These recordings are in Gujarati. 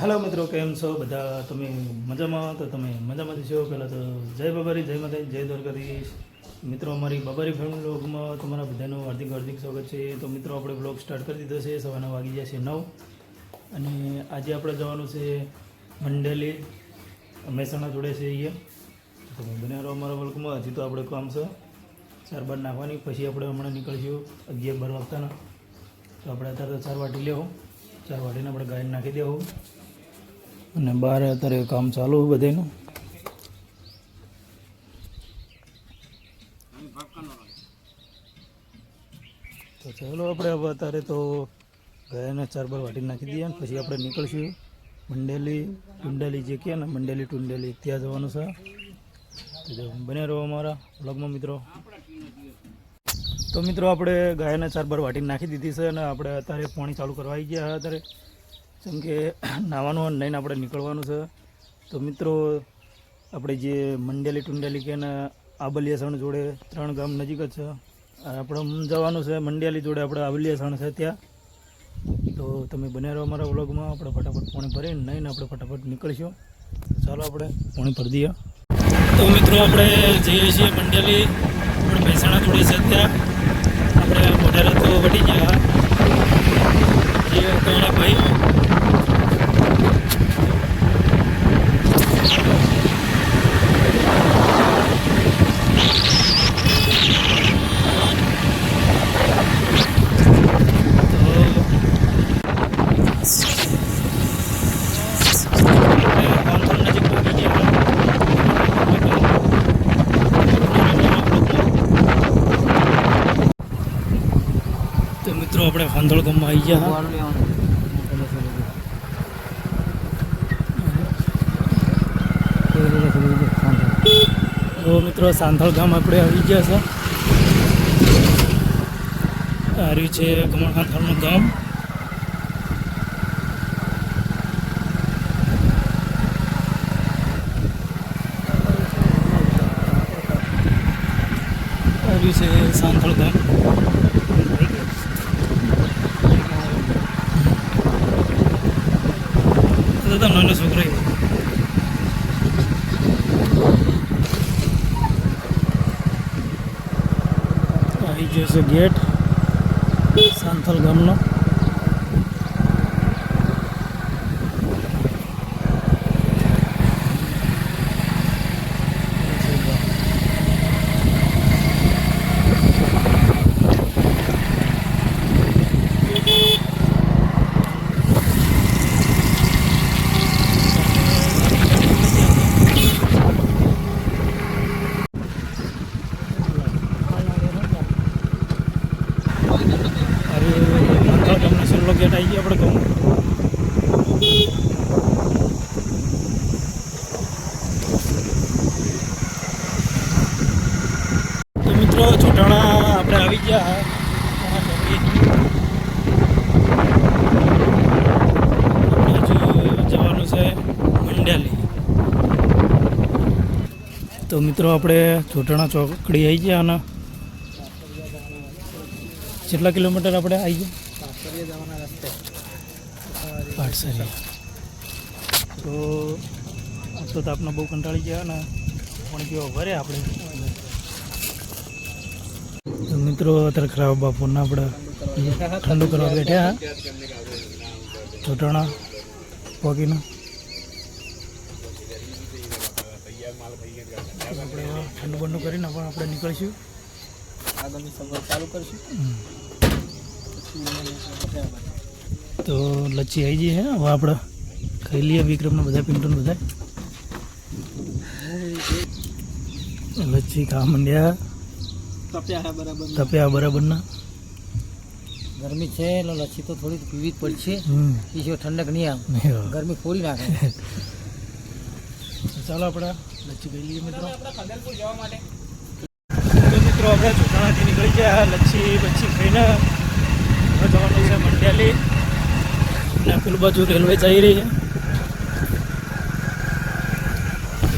હેલો મિત્રો, કેમ છો બધા? તમે મજામાં? તો તમે મજામાંથી છો? પહેલાં તો જય બાબારી, જય માતા, જય દ્વારકાધીશ. મિત્રો, અમારી બાબારી ફેમિલી વ્લોગમાં તમારા બધાનું હાર્દિક હાર્દિક સ્વાગત છે. તો મિત્રો, આપણે વ્લોગ સ્ટાર્ટ કરી દીધો છે. સવારના વાગી ગયા છે 9 અને આજે આપણે જવાનું છે મંડેલી, મહેસાણા જોડે છે અહીંયા. તો તમે બને રહો અમારા વ્લોગમાં. હજી તો આપણે કામ છે 4 બાર નાખવાની, પછી આપણે હમણાં નીકળીશું 11-12 વાગતાના. તો આપણે અત્યારે તો 4 વાટી લેવું, 4 વાટીને આપણે ગાય નાખી દેવું અને બહાર અત્યારે કામ ચાલુ બધાનું. તો ચાલો આપણે હવે અત્યારે તો ગાયને 4 બાર વાટી નાખી દઈએ અને પછી આપણે નીકળશું ટુંડેલી જે કહે ને, મંડેલી ટુંડેલી, ત્યાં જવાનું છે. તો બને રહો અમારા વ્લોગમાં મિત્રો. તો મિત્રો, આપણે ગાયને 4 બાર વાટી નાખી દીધી છે અને આપણે અત્યારે પાણી ચાલુ કરવા આવી ગયા અત્યારે, જેમ કે નાવાનું લઈને આપણે નીકળવાનું છે. તો મિત્રો, આપણે જે મંડેલી ટુંડેલી કે ને આબલિયાસણ જોડે 3 ગામ નજીક જ છે. આપણે જવાનું છે મંડેલી જોડે, આપણે આબલિયાસણ છે ત્યાં. તો તમે બને રહો અમારા વ્લોગમાં. આપણે ફટાફટ પાણી ભરીને નહીં આપણે ફટાફટ નીકળીશું. ચાલો આપણે પાણી ભરી દઈએ. તો મિત્રો, આપણે જઈએ છીએ મંડેલી, આપણે મહેસાણા જોડે છે ત્યાં. આપણે મોઢેરા તો વટી ગયા જે કયા ભાઈ. તો મિત્રો, આપણે ફાંધોળ ગામમાં આવી ગયા. તો મિત્રો, સાંથળ ગામ આપણે આવી ગયા છે. આ રહ્યું છે ગમણ સાંથળનું ગામ. આવ્યું છે સાંથળ ગામ. દાદા નાના છોકરા આવી ગયો છે ગેટ સાંથલ ગામનો. ગેટ આવી ગયા આપણે કહું. તો મિત્રો, ચોટાણા આપણે આવી ગયા. જવાનું છે મંડેલી. તો મિત્રો, આપણે ચોટાણા ચોકડી આવી ગયા અને કેટલા કિલોમીટર આપણે આવી ગયા? પાટસરિયા. તો આજ તો આપણે બહુ કંટાળી ગયા ને પાણી પીવા ભરે આપણે. તો મિત્રો, અત્યારે ખરાબ બાપુને આપણે ઠંડુ કરવા બેઠ્યા ચોટાણા પગીને. આપણે ઠંડુ બંડુ કરીને પણ આપણે નીકળીશું, આગળની સફર ચાલુ કરીશું. તો લચ્છી આવી ગઈ છે. હવે આપણે ખાઈ લઈએ વિક્રમને બધા, પિન્ટુને બધા લચ્છી ખાવા માંડ્યા. તપ્યા બરાબરના. ગરમી છે એટલે લચ્છી તો થોડી પીવી જ પડશે. પીછો ઠંડક નહીં આવે, ગરમી ફોડી નાખે. ચાલો આપણે લચ્છી ખાઈ લઈએ મિત્રો. તો મિત્રો, આપણે ચોટાણાથી નીકળી ગયા લચ્છી ખાઈને. હવે જવાનું છે મંડેલી અને પેલું બાજુ રેલવે જઈ રહી છે.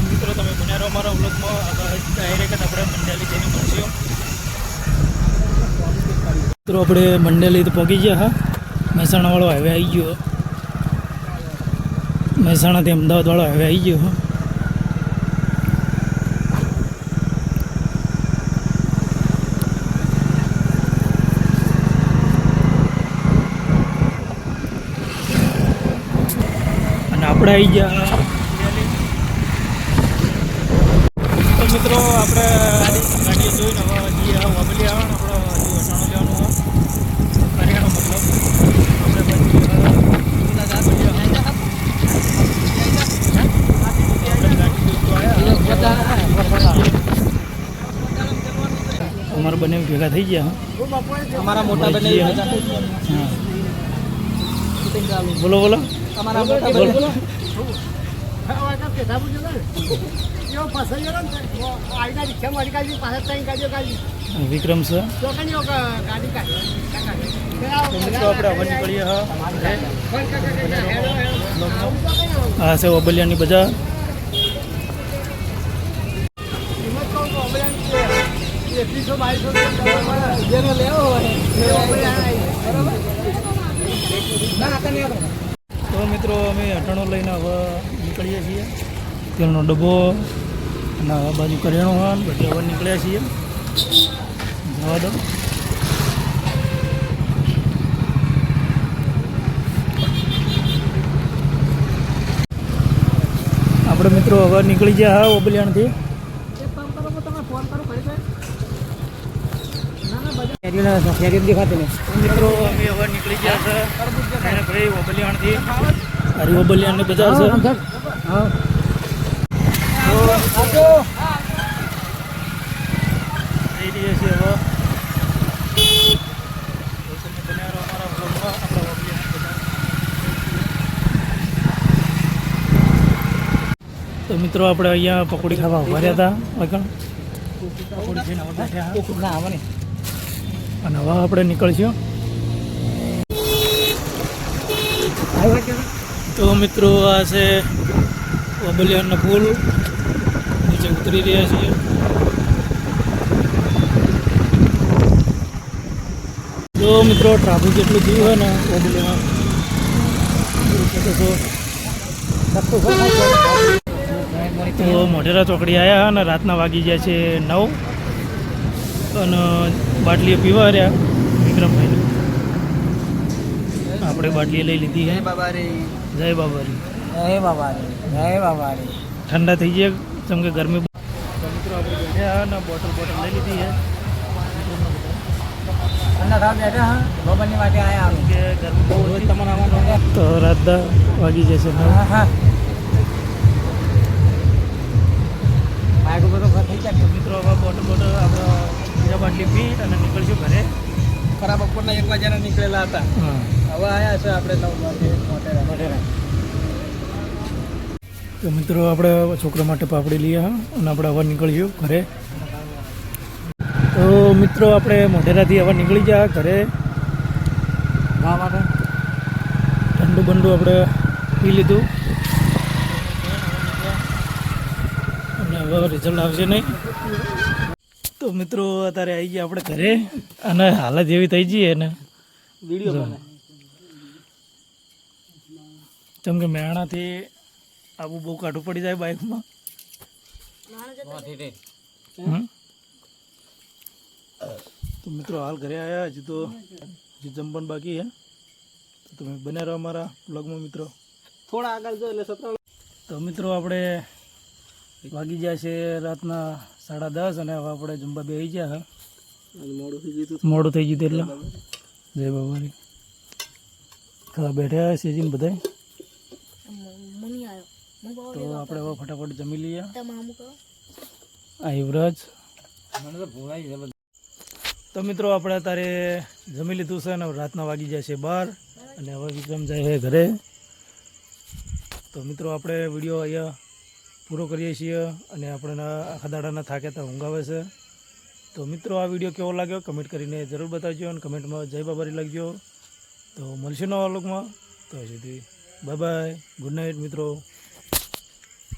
મિત્રો, તમે બન્યા રહો અમારા વ્લોગમાં. ડાયરેક્ટ આપણે મંડેલી જઈને પહોંચ્યો. મિત્રો, આપણે મંડેલી તો પહોંચી ગયા. હા, મહેસાણાવાળો હાઈવે આવી ગયો. મહેસાણાથી અમદાવાદવાળો હવે આવી ગયો. અને આપણે આવી ગયા. તો મિત્રો આપણે ગાડી જોઈને હવે હજી વાપરી આવવાનું આપણે હજુ વટાણું લેવાનું કરિયાણો અમારા બંને ભેગા થઈ ગયા. અમારા મોટા બને હા બોલો બોલો. અમારા મોટા બને વિક્રમ સર મિત્રો આપણે હવે નીકળીએ. આ છે ઓબલિયાની બજાર. તો મિત્રો અમે અટાણું લઈને હવે નીકળીએ છીએ. તેલનો ડબ્બો અને આ બાજુ કરિયાણું હોય બધી હવે નીકળ્યા છીએ. જવા દો. આપણે મિત્રો હવે નીકળી ગયા હા ઓબલિયાણથી. દેખાતી ને મિત્રો અમે હવે નીકળી ગયા છે અને ભાઈ ઓબલિયાણથી. અરે ઓબલિયાણની બજાર છે. જઈ રહ્યા છીએ હવે. તમે બન્યા રહો અમારા વ્લોગમાં. આપણા ઓબલિયાણની બજાર. તો મિત્રો આપણે અહીંયા પકોડી ખાવા ઉભા રહ્યા હતા. પકોડી ખાઈને હવે બેઠ્યા. ના આવે ને અને હવે આપણે નીકળશું. તો મિત્રો આ છે ઓબલિયાણના પુલ. નીચે ઉતરી રહ્યા છીએ. તો મિત્રો ટ્રાફિક જેટલું થયું હોય ને ઓબલિયાણ તો મોઢેરા ચોકડી આવ્યા અને રાતના વાગી ગયા છે 9 અને બાટલીઓ પીવા રહ્યા વિક્રમભાઈને. આપણે બાટલી લઈ લીધી છે. જય બાબારી. જય બાબા રે જય બાબા રે. ઠંડા થઈ જાય જેમ કે ગરમી. તો મિત્રો આપણે બેઠ્યા અને બોટલ લઈ લીધી છે. ઠંડા ખાવા બેઠા હા બાબાની માટે આયા અમે કે ગરમી બહુ હતી. તમારે આવવાનું તો રાત 10 વાગી જશે. હા હા બધો થઈ જાય. તો મિત્રો હવે બોટલ આપણે બીજા બાટલી પી અને નીકળશું ઘરે. ખરા બપોરના 1 વાગ્યાના નીકળેલા હતા. હા હવે આયા છે આપણે 9 વાગે મોઢેરા. તો મિત્રો આપણે છોકરા માટે પાપડી લઈએ અને આપણે હવે નીકળ્યું ઘરે. તો મિત્રો આપણે મોઢેરાથી હવે નીકળી ગયા ઘરે. ગાવા માટે ઠંડુ બંડુ આપણે પી લીધું અને હવે રિઝલ્ટ આવશે નહીં. તો મિત્રો અત્યારે આવી ગયા આપણે ઘરે અને હાલત એવી થઈ જઈએ ને વિડીયો બને જેમ કે મહેણાથી આવું બહુ કાઢું પડી જાય બાઇકમાં. તો મિત્રો હાલ ઘરે આવ્યા. હજી તો જમવાનું બાકી છે. તો તમે બને રહો અમારા બ્લોગમાં મિત્રો. થોડા આગળ જો એટલે 17. તો મિત્રો આપણે વાગી ગયા છે રાતના 10:30 અને હવે આપણે જમવા બેસી ગયા. મોડું થઈ ગયું એટલે જય બાબારી. ખાવા બેઠા સેજીને બધા. તો આપણે હવે ફટાફટ જમી લઈએ. આ યુવરાજ. તો મિત્રો આપણે અત્યારે જમી લીધું છે અને રાતના વાગી જાય છે 12 અને હવે વિક્રમ જાય છે ઘરે. તો મિત્રો આપણે વિડીયો અહીંયા પૂરો કરીએ છીએ અને આપણે આખા દાડાના થાકે તો ઊંઘ આવે છે. તો મિત્રો આ વિડીયો કેવો લાગ્યો કમેન્ટ કરીને જરૂર બતાવજો અને કમેન્ટમાં જય બાબારી લખજો. તો મળશું નવા વ્લોગમાં. તો સુધી બાય બાય. ગુડ નાઇટ મિત્રો.